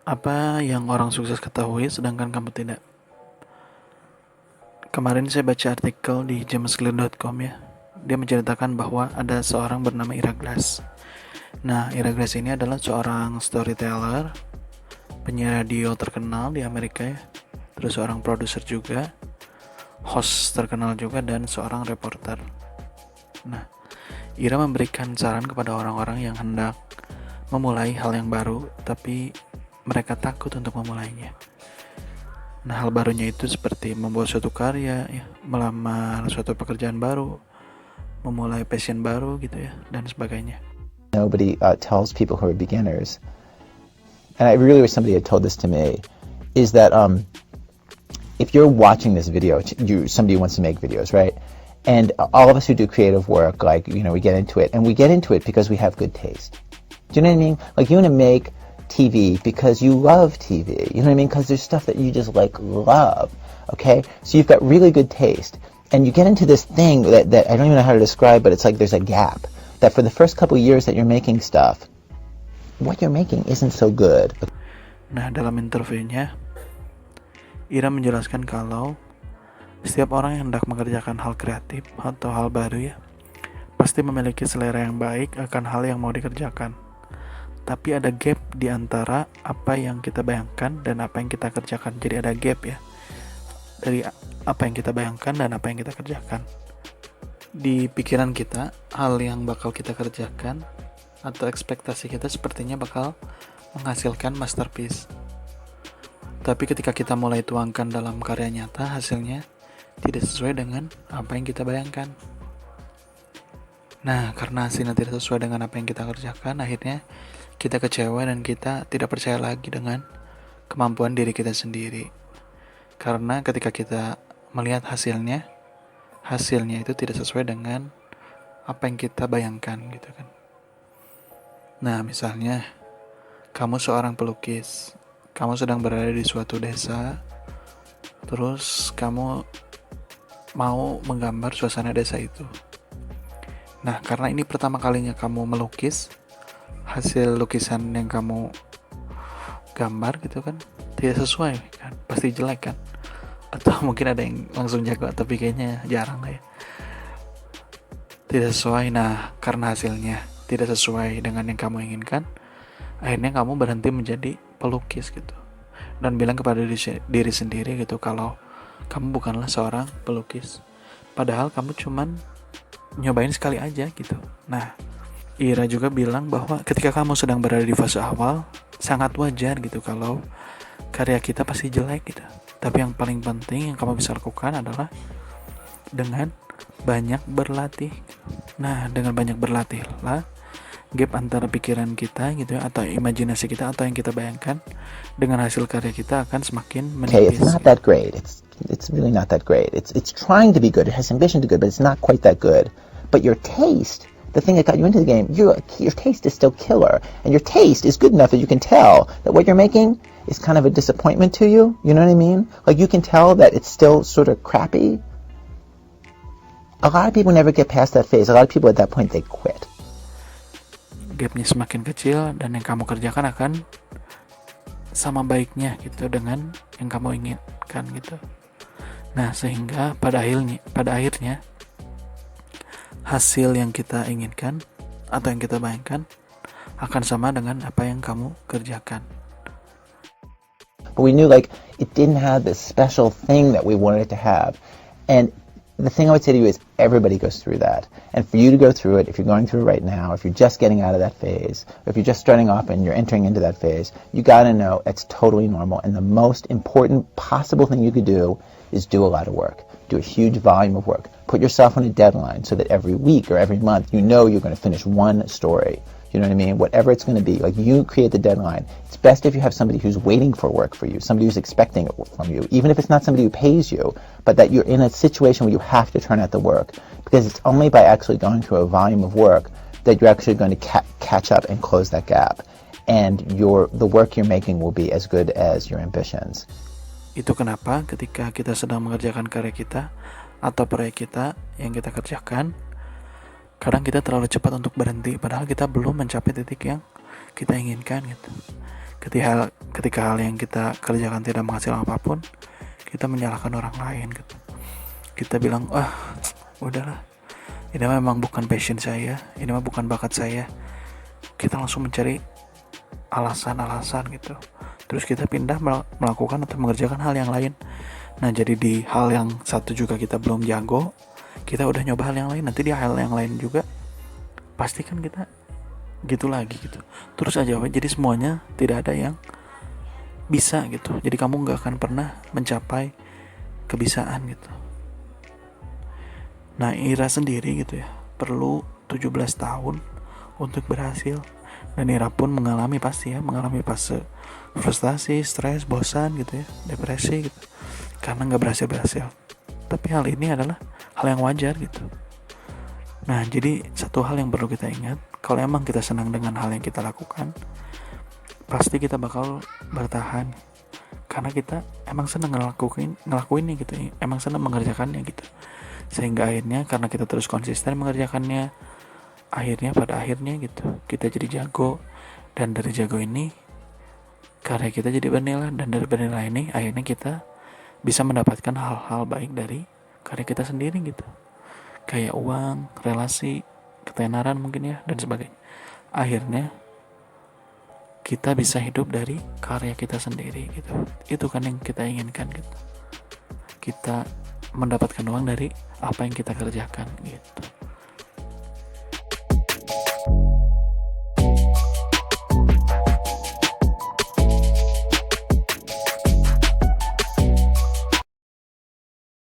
Apa yang orang sukses ketahui sedangkan kamu tidak? Kemarin saya baca artikel di jamesclear.com ya. Dia menceritakan bahwa ada seorang bernama Ira Glass. Nah, Ira Glass ini adalah seorang storyteller, penyiar radio terkenal di Amerika ya. Terus seorang produser juga, host terkenal juga, dan seorang reporter. Nah, Ira memberikan saran kepada orang-orang yang hendak memulai hal yang baru, tapi mereka takut untuk memulainya. Nah, hal barunya itu seperti membuat suatu karya, ya, melamar suatu pekerjaan baru, memulai passion baru gitu ya, dan sebagainya. Nobody tells people who are beginners, and I really wish somebody had told this to me, is that if you're watching this video, somebody wants to make videos, right? And all of us who do creative work, like, we get into it, and we get into it because we have good taste. Do you know what I mean? Like, you want to make TV because you love TV. You know what I mean? Because there's stuff that you just love. Okay? So you've got really good taste. And you get into this thing that I don't even know how to describe, but it's like there's a gap. That for the first couple years that you're making stuff, what you're making isn't so good. Nah, dalam interviewnya, Ira menjelaskan kalau setiap orang yang hendak mengerjakan hal kreatif atau hal baru ya, pasti memiliki selera yang baik akan hal yang mau dikerjakan. Tapi ada gap di antara apa yang kita bayangkan dan apa yang kita kerjakan. Jadi ada gap ya, dari apa yang kita bayangkan dan apa yang kita kerjakan. Di pikiran kita, hal yang bakal kita kerjakan atau ekspektasi kita sepertinya bakal menghasilkan masterpiece. Tapi ketika kita mulai tuangkan dalam karya nyata, hasilnya tidak sesuai dengan apa yang kita bayangkan. Nah, karena hasilnya tidak sesuai dengan apa yang kita kerjakan, akhirnya kita kecewa dan kita tidak percaya lagi dengan kemampuan diri kita sendiri. Karena ketika kita melihat hasilnya itu tidak sesuai dengan apa yang kita bayangkan gitu kan. Nah, misalnya kamu seorang pelukis, kamu sedang berada di suatu desa, terus kamu mau menggambar suasana desa itu. Nah, karena ini pertama kalinya kamu melukis, hasil lukisan yang kamu gambar gitu kan tidak sesuai kan, pasti jelek kan. Atau mungkin ada yang langsung jago, tapi kayaknya jarang ya. Tidak sesuai. Nah, karena hasilnya tidak sesuai dengan yang kamu inginkan, akhirnya kamu berhenti menjadi pelukis gitu, dan bilang kepada diri sendiri gitu kalau kamu bukanlah seorang pelukis, padahal kamu cuman nyobain sekali aja gitu. Nah, Ira juga bilang bahwa ketika kamu sedang berada di fase awal, sangat wajar gitu kalau karya kita pasti jelek gitu. Tapi yang paling penting yang kamu bisa lakukan adalah dengan banyak berlatih. Nah, dengan banyak berlatih lah, gap antara pikiran kita gitu ya, atau imajinasi kita atau yang kita bayangkan dengan hasil karya kita akan semakin menipis. Okay, it's not that great. It's really not that great. It's trying to be good. It has ambition to be good, but it's not quite that good. But your taste, the thing that got you into the game, your taste is still killer, and your taste is good enough that you can tell that what you're making is kind of a disappointment to you. You know what I mean? Like, you can tell that it's still sort of crappy. A lot of people never get past that phase. A lot of people at that point, they quit. Gapnya semakin kecil dan yang kamu kerjakan akan sama baiknya gitu dengan yang kamu inginkan gitu. Nah, sehingga pada akhirnya hasil yang kita inginkan atau yang kita bayangkan akan sama dengan apa yang kamu kerjakan. But we knew, like, it didn't have this special thing that we wanted it to have. And the thing I would say to you is everybody goes through that. And for you to go through it, if you're going through it right now, if you're just getting out of that phase, or if you're just starting off and you're entering into that phase, you got to know it's totally normal. And the most important possible thing you could do is do a lot of work. Do a huge volume of work. Put yourself on a deadline so that every week or every month you know you're going to finish one story. You know what I mean? Whatever it's going to be, like, you create the deadline. It's best if you have somebody who's waiting for work for you, somebody who's expecting it from you, even if it's not somebody who pays you, but that you're in a situation where you have to turn out the work, because it's only by actually going through a volume of work that you're actually going to catch up and close that gap, and the work you're making will be as good as your ambitions. Itu kenapa ketika kita sedang mengerjakan karya kita atau proyek kita yang kita kerjakan, kadang kita terlalu cepat untuk berhenti, padahal kita belum mencapai titik yang kita inginkan gitu. Ketika hal yang kita kerjakan tidak menghasilkan apapun, kita menyalahkan orang lain gitu. Kita bilang, udahlah, ini memang bukan passion saya, ini mah bukan bakat saya. Kita langsung mencari alasan-alasan gitu. Terus kita pindah melakukan atau mengerjakan hal yang lain. Nah, jadi di hal yang satu juga kita belum jago, kita udah nyoba hal yang lain, nanti di hal yang lain juga pasti kan kita gitu lagi gitu. Terus aja, jadi semuanya tidak ada yang bisa gitu. Jadi kamu gak akan pernah mencapai kebisaan gitu. Nah, Ira sendiri gitu ya, perlu 17 tahun untuk berhasil. Dan Ira pun mengalami fase frustasi, stres, bosan gitu ya, depresi gitu, karena gak berhasil. Tapi hal ini adalah hal yang wajar gitu. Nah, jadi satu hal yang perlu kita ingat, kalau emang kita senang dengan hal yang kita lakukan, pasti kita bakal bertahan. Karena kita emang senang ngelakuinnya gitu, emang senang mengerjakannya gitu. Sehingga akhirnya karena kita terus konsisten mengerjakannya, pada akhirnya gitu kita jadi jago. Dan dari jago ini karya kita jadi bernilai, dan dari bernilai ini akhirnya kita bisa mendapatkan hal-hal baik dari karya kita sendiri gitu, kayak uang, relasi, ketenaran mungkin ya, dan sebagainya. Akhirnya kita bisa hidup dari karya kita sendiri gitu. Itu kan yang kita inginkan gitu, kita mendapatkan uang dari apa yang kita kerjakan gitu.